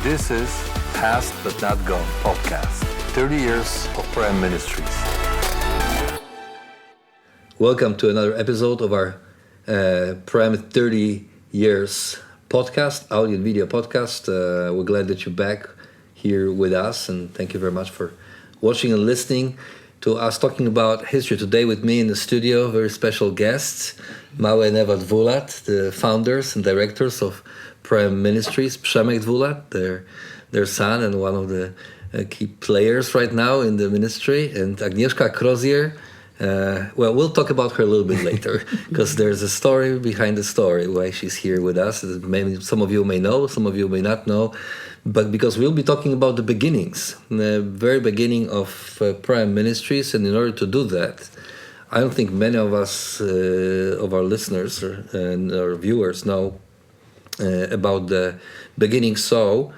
This is Past But Not Gone podcast. 30 years of Proem Ministries. Welcome to another episode of our Proem 30 years podcast, audio and video podcast. We're glad that you're back here with us, and thank you very much for watching and listening to us talking about history. Today with me in the studio, very special guests, Małe and Ewa Dwulat, the founders and directors of Proem Ministries, Przemek Dwulat, their son and one of the key players right now in the ministry, and Agnieszka Krozier. Well, we'll talk about her a little bit later because there's a story behind the story why she's here with us. Maybe some of you may know, some of you may not know, but because we'll be talking about the beginnings, the very beginning of Proem Ministries, and in order to do that, I don't think many of us, of our listeners and our viewers, know about the beginning. So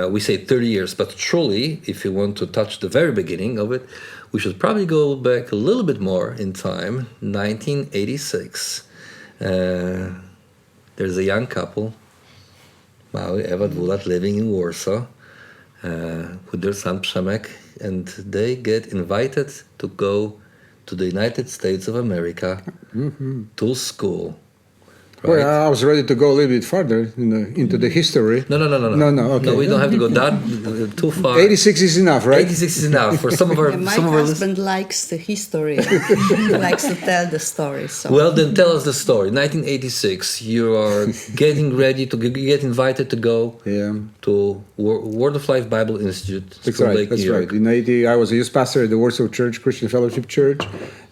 we say 30 years, but truly, if you want to touch the very beginning of it, we should probably go back a little bit more in time, 1986. There's a young couple, Małe, Ewa Dwulat, living in Warsaw with their son Przemek, and they get invited to go to the United States of America to school. Right. Well, I was ready to go a little bit further into the history. No. Okay. No, we don't have to go that too far. 86 is enough, right? 86 is enough for some of our. My some of our husband likes the history. He likes to tell the story. So. Well, then tell us the story. 1986, you are getting ready to get invited to go to Word of Life Bible Institute. That's right. That's right. In 80, I was a youth pastor at the Warsaw Church, Christian Fellowship Church,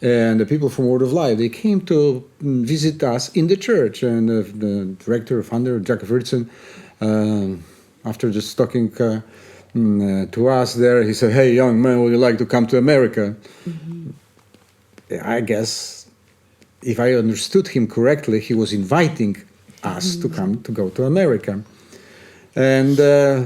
and the people from Word of Life, they came to visit us in the church. And the director, founder, Jacob Wirtzen, after just talking to us there, he said, "Hey, young man, would you like to come to America?" Mm-hmm. I guess, if I understood him correctly, he was inviting us to go to America. And,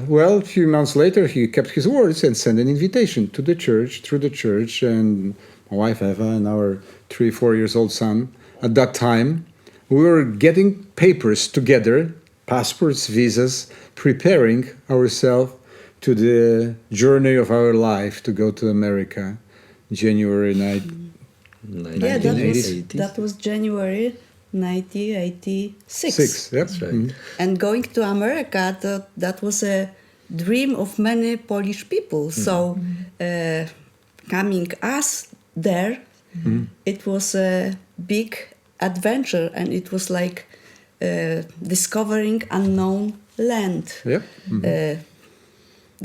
well, a few months later, he kept his words and sent an invitation to the church, through the church, and my wife Eva and our 3-4 years old son. At that time, we were getting papers together, passports, visas, preparing ourselves to the journey of our life to go to America, January 1986. That was January 1986. Yep. That's right. Mm-hmm. And going to America, that was a dream of many Polish people. So coming us there, it was a big adventure, and it was like discovering unknown land. Yep. Mm-hmm.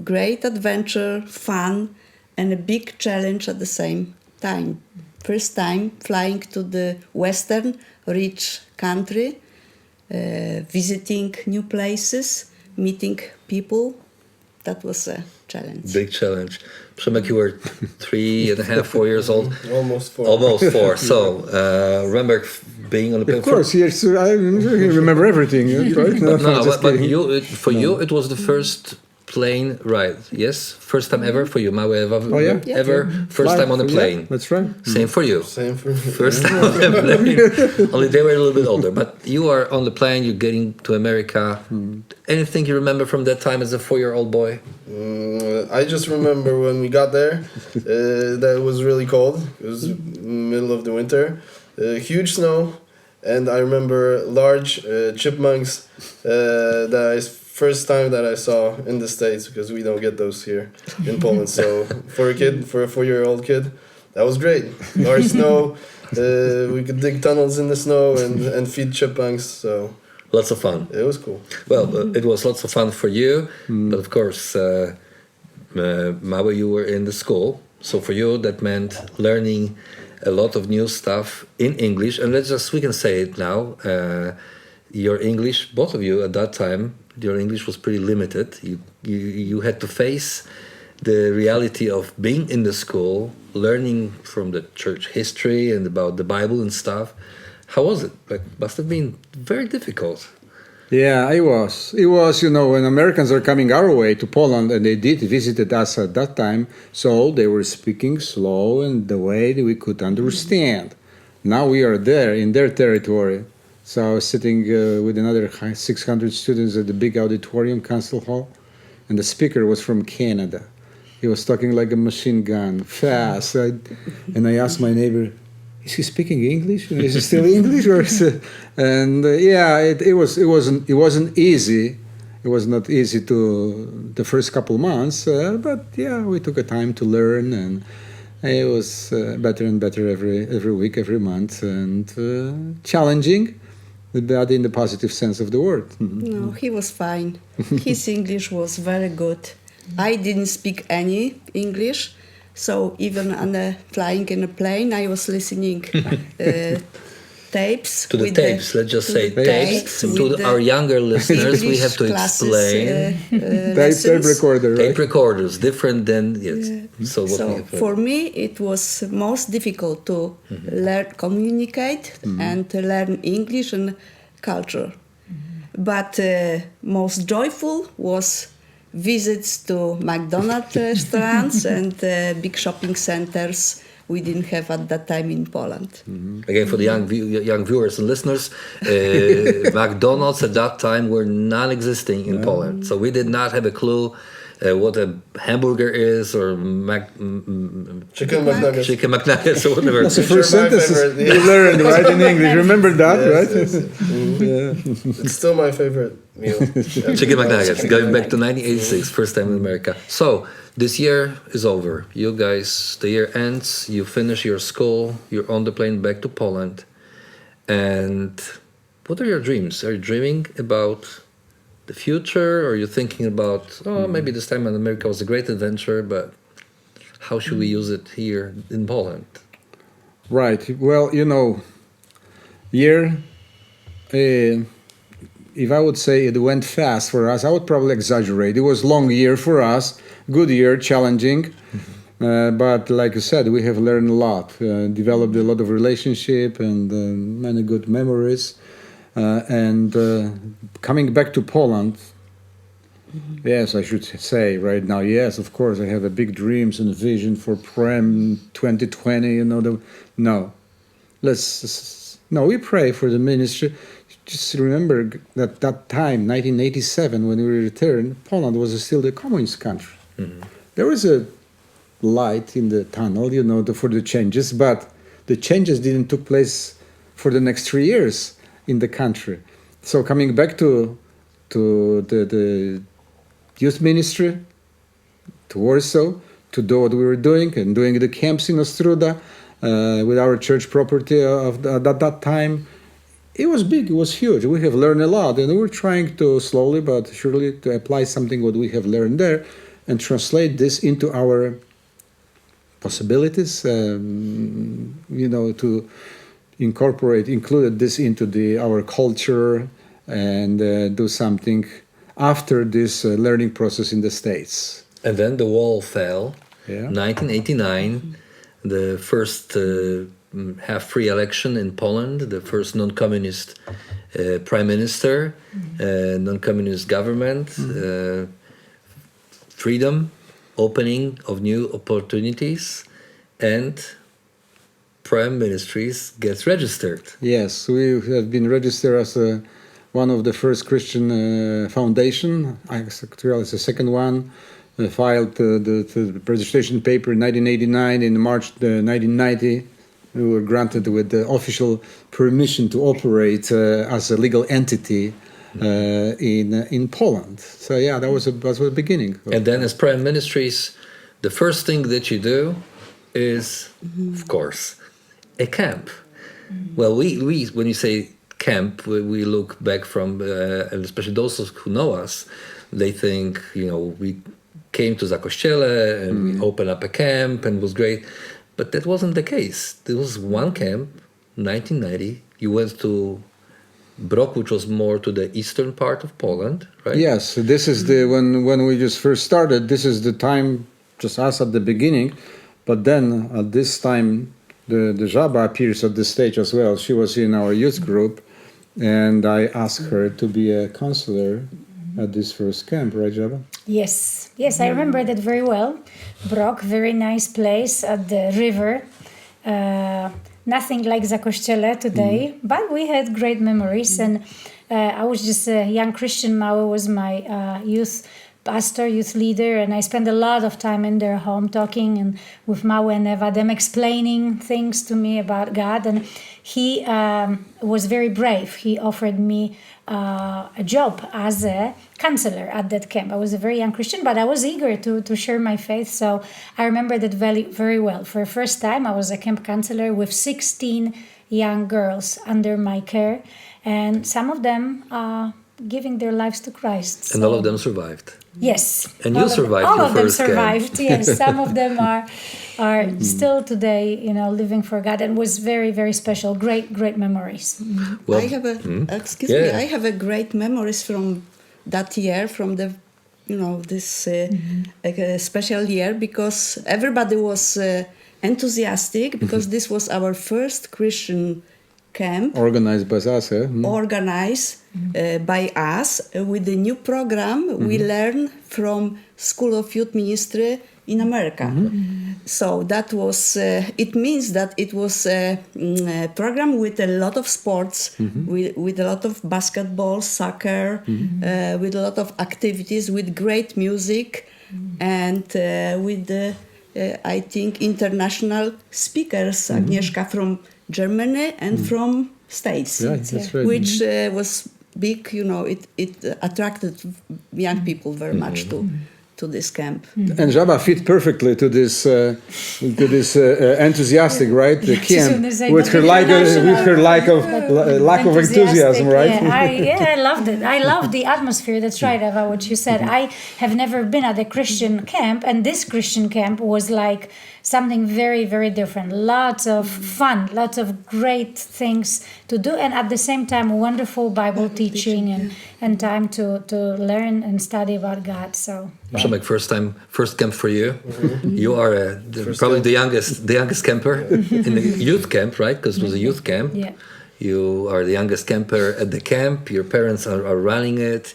Great adventure, fun, and a big challenge at the same time. First time flying to the western rich country, visiting new places, meeting people. That was a challenge. Big challenge. Przemek, you were 3.5, 4 years old. Almost 4. Almost 4. So remember being on the plane. Of course, yes, I remember everything. Right? But for you, it was the first plane ride. Yes, first time ever for you, Małe, Ewa. Oh, yeah? Ever first time on a plane. Yeah, that's right. Same for you. Same for me. First time on a plane. Only they were a little bit older. But you are on the plane. You're getting to America. Anything you remember from that time as a 4-year-old boy? I just remember when we got there, that it was really cold. It was middle of the winter. Huge snow. And I remember large chipmunks first time that I saw in the States, because we don't get those here in Poland. So for a 4-year-old kid, that was great. Large snow, we could dig tunnels in the snow and feed chipmunks. So lots of fun. it was cool. Well, it was lots of fun for you, but of course, Małe, you were in the school. So for you, that meant learning a lot of new stuff in English. And we can say it now, your English, both of you at that time, your English was pretty limited. You had to face the reality of being in the school, learning from the church history and about the Bible and stuff. How was it? Like, must have been very difficult. Yeah, it was. It was, when Americans are coming our way to Poland, and they did visited us at that time, so they were speaking slow and the way that we could understand. Now we are there in their territory. So I was sitting with another 600 students at the big auditorium, Council Hall, and the speaker was from Canada. He was talking like a machine gun, fast. And I asked my neighbor, "Is he speaking English? Is it still English?" It wasn't easy. It was not easy to the first couple months, but yeah, we took a time to learn, and it was better and better every week, every month, and challenging, but in the positive sense of the word. No, he was fine. His English was very good. I didn't speak any English, so even flying in a plane, I was listening tapes. To the tapes, let's just say tapes. To our younger listeners, we have to explain. Tape recorder, right? Tape recorders, different than yes. So for me, it was most difficult to learn, communicate, and to learn English and culture. But most joyful was visits to McDonald's restaurants and big shopping centers we didn't have at that time in Poland. Again, for the young viewers and listeners, McDonald's at that time were non-existing in Poland, so we did not have a clue what a hamburger is or Chicken McNuggets. Chicken McNuggets or whatever. That's the first Sure, my sentence favorite, you learned, right, in English. Remember that, right? Yes. Yeah. It's still my favorite meal. Chicken McNuggets, going back to 1986, first time in America. So, this year is over. You guys, the year ends, you finish your school, you're on the plane back to Poland. And what are your dreams? Are you dreaming about the future? Or are you thinking about, maybe this time in America was a great adventure, but how should we use it here in Poland? Right. Well, if I would say it went fast for us, I would probably exaggerate. It was a long year for us, good year, challenging. But like you said, we have learned a lot, developed a lot of relationship and many good memories. And coming back to Poland, yes, I should say right now, yes, of course, I have a big dreams and a vision for Proem 2020. We pray for the ministry. Just remember that time, 1987, when we returned, Poland was still the communist country. There was a light in the tunnel, for the changes, but the changes didn't took place for the next 3 years in the country. So coming back to the youth ministry, to Warsaw, to do what we were doing and doing the camps in Ostruda with our church property at that time, it was big, it was huge. We have learned a lot, and we're trying to slowly but surely to apply something what we have learned there and translate this into our possibilities, to include this into our culture and do something after this learning process in the States. And then the wall fell. Yeah. 1989, the first half-free election in Poland, the first non-communist prime minister, non-communist government, freedom, opening of new opportunities, and Proem Ministries gets registered. Yes, we have been registered as one of the first Christian foundation. Actually, it's the second one. Filed the registration paper in 1989. In March 1990, we were granted with the official permission to operate as a legal entity in Poland. So yeah, that was the beginning. And then, as Proem Ministries, the first thing that you do is, of course, a camp. Well, we when you say camp, we look back from, and especially those who know us, they think, we came to Zakościele and we opened up a camp and it was great. But that wasn't the case. There was one camp, 1990. You went to Brok, which was more to the eastern part of Poland, right? Yes, this is when we just first started. This is the time, just us at the beginning. But then at this time, the Żaba appears at the stage as well. She was in our youth group, and I asked her to be a counselor at this first camp, right, Żaba? Yes, I remember that very well. Brok, very nice place at the river. Nothing like Zakościele today, but we had great memories. And I was just a young Christian. Mały was my youth pastor, youth leader, and I spent a lot of time in their home talking and with Maue and Eva, them explaining things to me about God. And he was very brave. He offered me a job as a counselor at that camp. I was a very young Christian, but I was eager to share my faith. So I remember that very, very well. For the first time, I was a camp counselor with 16 young girls under my care, and some of them giving their lives to Christ. And all of them survived. Yes. And you survived all your of them first camp. survived. Yes, some of them are still today, living for God, and was very, very special. Great memories. Well, I have I have a great memories from that year, from the this special year, because everybody was enthusiastic, because this was our first Christian camp Organized by us, eh? organized by us with the new program we learned from School of Youth Ministry in America. So that was, it means that it was a program with a lot of sports, with a lot of basketball, soccer, with a lot of activities, with great music, and with the, I think, international speakers, Agnieszka from Germany and from States, Yeah, that's right. which was big. It attracted young people very much to this camp. And Żaba fit perfectly to this enthusiastic, right? The camp with her lack of enthusiasm, right? I loved it. I loved the atmosphere. That's right, Eva, what you said. I have never been at a Christian camp, and this Christian camp was like something very, very different. Lots of fun, lots of great things to do, and at the same time, wonderful Bible teaching and time to learn and study about God. So. Przemek, first camp for you. You are probably the youngest camper in the youth camp, right? Because it was a youth camp. Yeah. You are the youngest camper at the camp. Your parents are running it.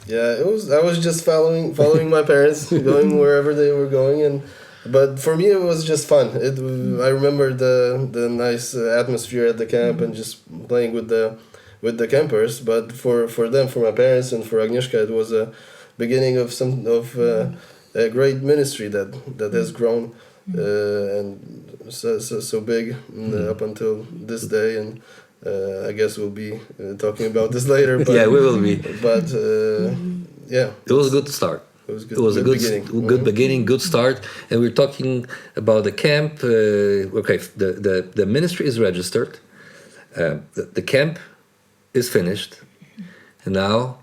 Yeah, it was. I was just following my parents, going wherever they were going, but for me it was just fun. I remember the nice atmosphere at the camp and just playing with the campers. But for them, for my parents and for Agnieszka, it was a beginning of a great ministry that has grown and so big up until this day. And I guess we'll be talking about this later. But, yeah, we will be. But yeah, it was a good start. It was good. It was a good beginning. Good beginning, good start. And we're talking about the camp. Okay, the ministry is registered. The camp is finished, and now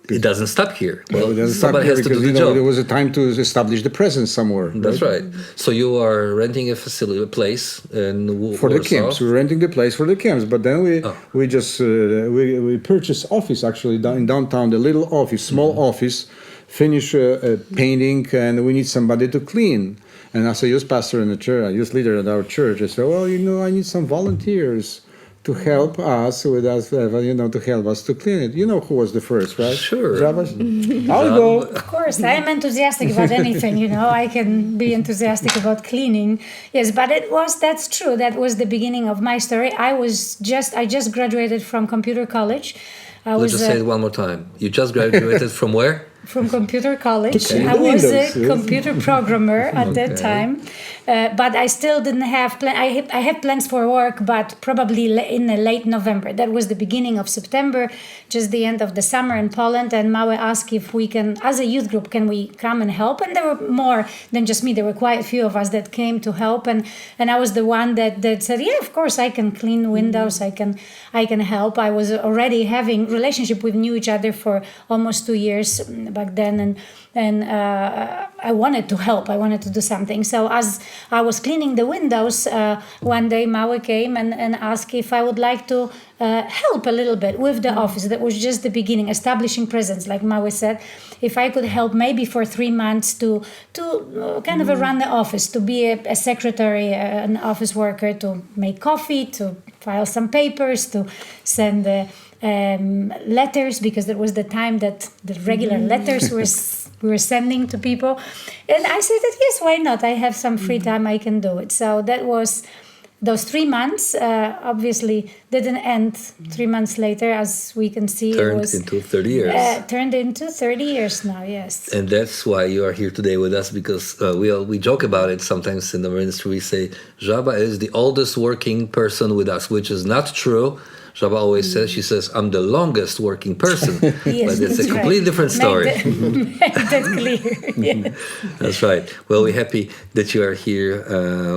it doesn't stop here. Well, it doesn't stop somebody here has to because do the job. there was a time to establish the presence somewhere. That's right. So you are renting a facility, a place in For the Warsaw. camps, we're renting the place for the camps, but then we just we purchased office actually in downtown, the little office, small office, finish painting, and we need somebody to clean. And as a youth pastor in the church, a youth leader at our church, I said, well, I need some volunteers to help us to help us to clean it. You know who was the first, right? Sure. I'll go. Of course, I am enthusiastic about anything, I can be enthusiastic about cleaning. Yes, but that's true. That was the beginning of my story. I just graduated from computer college. Let's just say it one more time. You just graduated from where? From computer college. Okay. I was a Windows, yes. computer programmer at that time, but I still didn't have plans. I had plans for work, but probably in late November. That was the beginning of September, just the end of the summer in Poland. And Maue asked if we can, as a youth group, can we come and help? And there were more than just me. There were quite a few of us that came to help, and I was the one that said, yeah, of course, I can clean windows. I can help. I was already having relationship. We knew each other for almost 2 years back then, and I wanted to help. I wanted to do something. So as I was cleaning the windows, one day Maue came and asked if I would like to help a little bit with the office. That was just the beginning, establishing presence, like Maue said. If I could help maybe for 3 months to kind of run the office, to be a secretary, an office worker, to make coffee, to file some papers, to send the letters, because that was the time that the regular letters we were sending to people. And I said that yes, why not? I have some free time, I can do it. So that was those 3 months obviously didn't end 3 months later, as we can see. Turned it was into 30 years. Turned into 30 years now, yes. And that's why you are here today with us, because we joke about it sometimes in the ministry. We say Jaba is the oldest working person with us, which is not true. Jaba always says, she says, I'm the longest working person. Yes, but it's a that's completely right. different story. Make that clear. Yes. That's right. Well, we're happy that you are here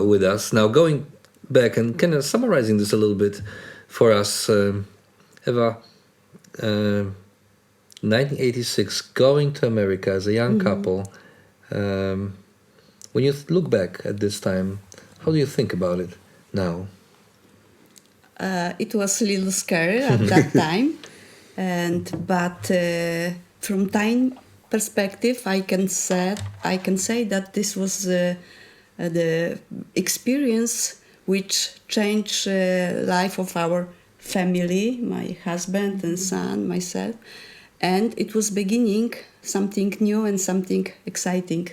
with us. Now, going back and kind of summarizing this a little bit for us, Eva, 1986, going to America as a young couple. When you look back at this time, how do you think about it now? It was a little scary at that time, but from time perspective, I can say that this was the experience which changed life of our family, my husband and son, myself, and it was beginning something new and something exciting.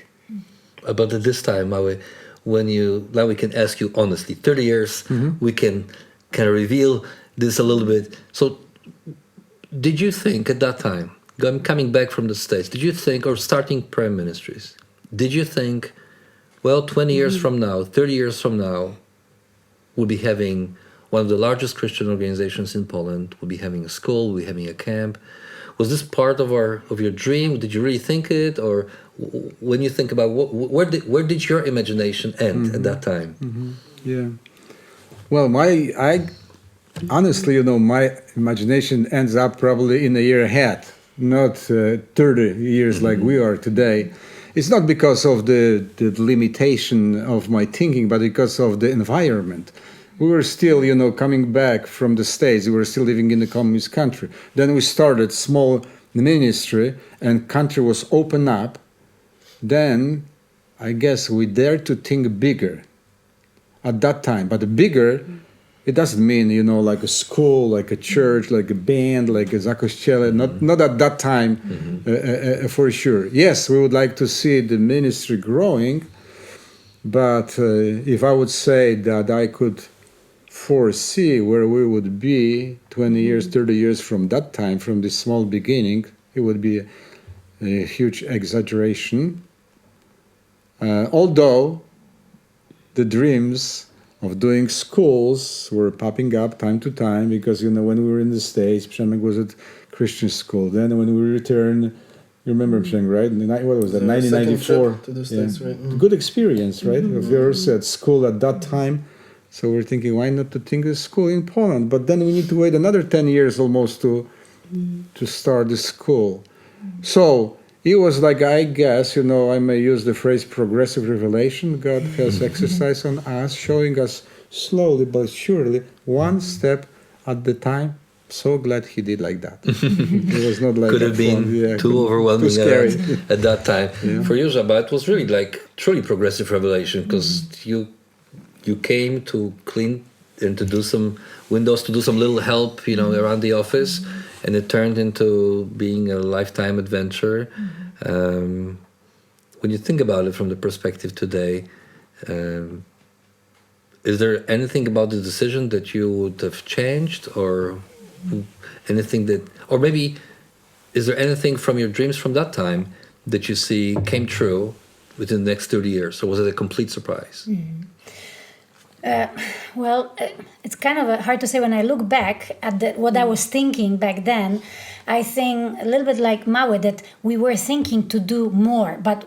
But at this time, now we can ask you honestly, 30 years, we can kind of reveal this a little bit. So did you think at that time, coming back from the States, did you think, or starting Proem Ministries, did you think, well, 20 years from now, 30 years from now, we'll be having one of the largest Christian organizations in Poland, we'll be having a school, we'll be having a camp? Was this part of your dream? Did you really think it? Or when you think about where did your imagination end at that time? Yeah. Well, honestly, my imagination ends up probably in a year ahead, not 30 years like we are today. It's not because of the limitation of my thinking, but because of the environment. We were still, coming back from the States. We were still living in the communist country. Then we started small ministry, and country was open up. Then, I guess we dared to think bigger at that time. But bigger, it doesn't mean, like a school, like a church, like a band, like a zakościele. Not at that time, for sure. Yes, we would like to see the ministry growing. But if I would say that I could foresee where we would be 20 years, 30 years from that time, from this small beginning, it would be a huge exaggeration. Although the dreams of doing schools were popping up time to time, because, when we were in the States, Przemek was at Christian school. Then when we returned, you remember, Przemek, right? What was that, 1994? To the States, right? Good experience, right? Of yours at school at that time. So we're thinking, why not to think of school in Poland? But then we need to wait another 10 years almost to start the school. So it was like, I guess, I may use the phrase progressive revelation. God has exercised on us, showing us slowly but surely, one step at the time. So glad he did like that. It was not like could have been too overwhelming too scary. at that time. Yeah. For you, Jaba, it was really like truly progressive revelation, because you came to clean and to do some windows, to do some little help, around the office, and it turned into being a lifetime adventure. When you think about it from the perspective today, is there anything about the decision that you would have changed, or anything that, or maybe is there anything from your dreams from that time that you see came true within the next 30 years, or was it a complete surprise? Well, it's kind of hard to say. When I look back at what I was thinking back then, I think a little bit like Mawe, that we were thinking to do more. But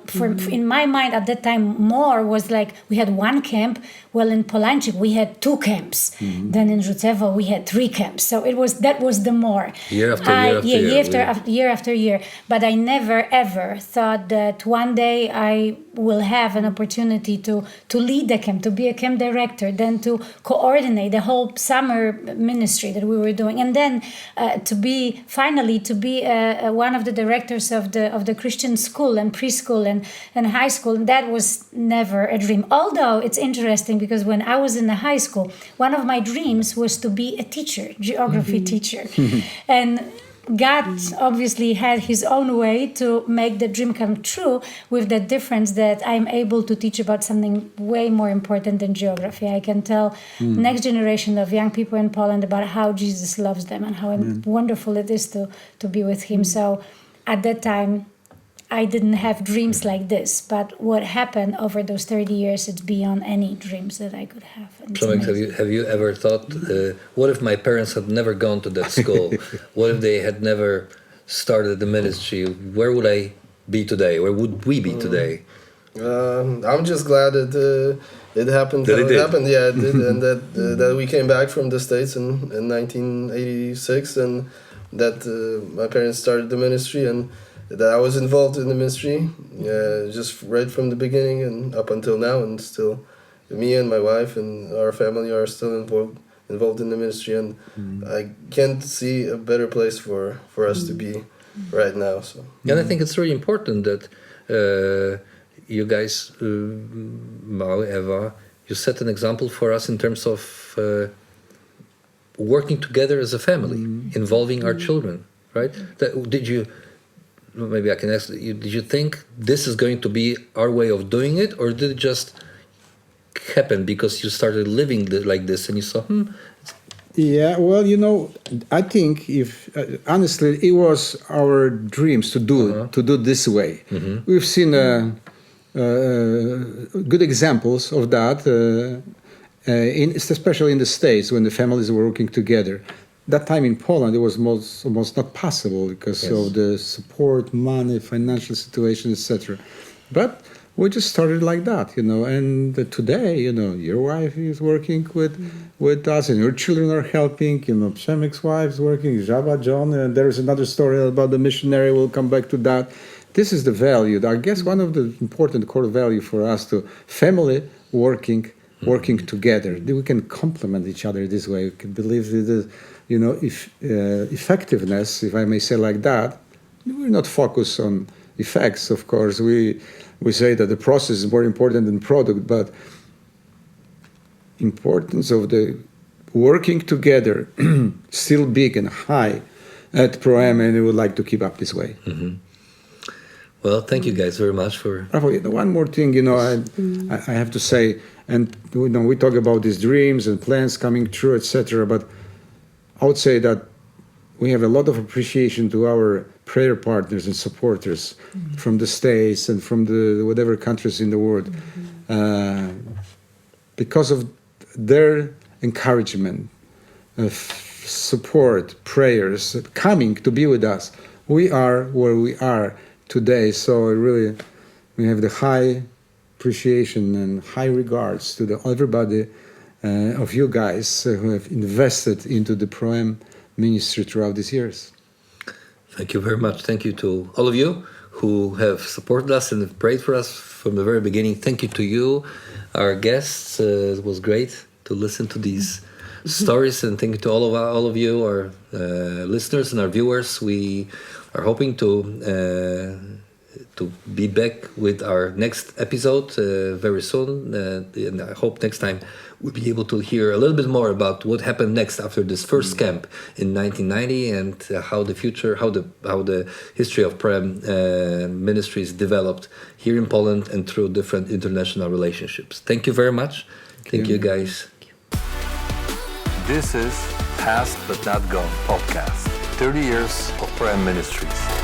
in my mind at that time, more was like we had one camp. Well, in Polanczyk, we had 2 camps. Then in Rzucewo, we had 3 camps. So that was the more. Year after year. But I never, ever thought that one day I will have an opportunity to lead a camp, to be a camp director, then to coordinate the whole summer ministry that we were doing. And then to be one of the directors of the Christian school and preschool and high school. And that was never a dream. Although it's interesting, because when I was in the high school, one of my dreams was to be a teacher, geography teacher. And God obviously had his own way to make the dream come true, with the difference that I'm able to teach about something way more important than geography. I can tell next generation of young people in Poland about how Jesus loves them and how wonderful it is to be with him. So at that time, I didn't have dreams like this, but what happened over those 30 years, it's beyond any dreams that I could have. And it's Przemek, amazing. have you ever thought, what if my parents had never gone to that school? What if they had never started the ministry? Where would I be today? Where would we be today? I'm just glad that it happened. That how it did. happened, yeah, it did, and that we came back from the States in 1986, and that my parents started the ministry, and that I was involved in the ministry, just right from the beginning and up until now, and still, me and my wife and our family are still involved in the ministry, and I can't see a better place for us to be right now. So. And I think it's really important that you guys, Mau, Eva, you set an example for us in terms of working together as a family, involving our children, right? Maybe I can ask you, did you think this is going to be our way of doing it, or did it just happen because you started living like this and you saw, Yeah, well, I think if honestly, it was our dreams to do it this way. We've seen good examples of that, especially in the States when the families were working together. That time in Poland, it was almost not possible because of the support, money, financial situation, etc. But we just started like that, and today, your wife is working with us and your children are helping, Przemek's wife is working, Java, John, and there's another story about the missionary, we'll come back to that. This is the value. I guess one of the important core value for us to family working together. We can complement each other this way. We can believe that effectiveness, if I may say like that. We're not focused on effects, of course. We say that the process is more important than product, but importance of the working together still big and high at Proem, and we would like to keep up this way. Well, thank you guys very much for... One more thing, I have to say, and we talk about these dreams and plans coming true, etc., but I would say that we have a lot of appreciation to our prayer partners and supporters from the States and from the whatever countries in the world, because of their encouragement, support, prayers, coming to be with us. We are where we are today. So really, we have the high appreciation and high regards to everybody of you guys who have invested into the Proem ministry throughout these years. Thank you very much. Thank you to all of you who have supported us and have prayed for us from the very beginning. Thank you to you, our guests. It was great to listen to these stories, and thank you to all of you, our listeners and our viewers. We are hoping to be back with our next episode very soon, and I hope next time we'll be able to hear a little bit more about what happened next after this first camp in 1990, and how the history of Proem Ministries developed here in Poland and through different international relationships. Thank you very much. Thank you, guys. This is Past But Not Gone podcast. 30 years of Proem Ministries.